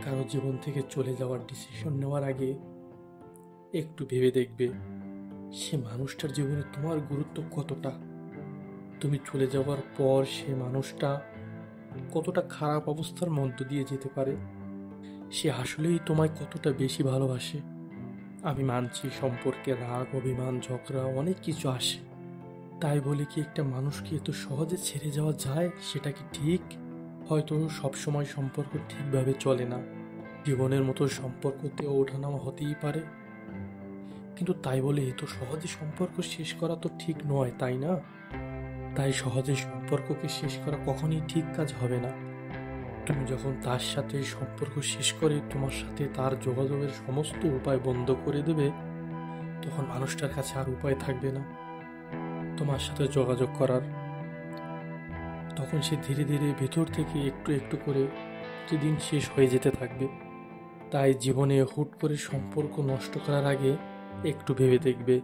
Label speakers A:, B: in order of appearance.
A: কারো জীবন থেকে চলে যাওয়ার ডিসিশন নেওয়ার আগে একটু ভেবে দেখবে সে মানুষটার জীবনে তোমার গুরুত্ব কতটা। তুমি চলে যাওয়ার পর সে মানুষটা কতটা খারাপ অবস্থার মধ্য দিয়ে যেতে পারে, সে আসলেই তোমায় কতটা বেশি ভালোবাসে। আমি মানছি সম্পর্কে রাগ, অভিমান, ঝগড়া অনেক কিছু আসে, তাই বলে কি একটা মানুষকে এত সহজে ছেড়ে যাওয়া যায়? সেটা কি ঠিক? হয়তো সবসময় সম্পর্ক ঠিকভাবে চলে না, জীবনের মতো সম্পর্কতেও ওঠানামা হতেই পারে, কিন্তু তাই বলে এত সহজে সম্পর্ক শেষ করা তো ঠিক নয়, তাই না? তাই সহজে সম্পর্ককে শেষ করা কখনই ঠিক কাজ হবে না। তুমি যখন তার সাথে সম্পর্ক শেষ করে তোমার সাথে তার যোগাযোগের সমস্ত উপায় বন্ধ করে দেবে, তখন মানুষটার কাছে আর উপায় থাকবে না তোমার সাথে যোগাযোগ করার। তখন সে ধীরে ধীরে ভেতর থেকে একটু একটু করে প্রতিদিন শেষ হয়ে যেতে থাকবে। তাই জীবনে হুট করে সম্পর্ক নষ্ট করার আগে একটু ভেবে দেখবে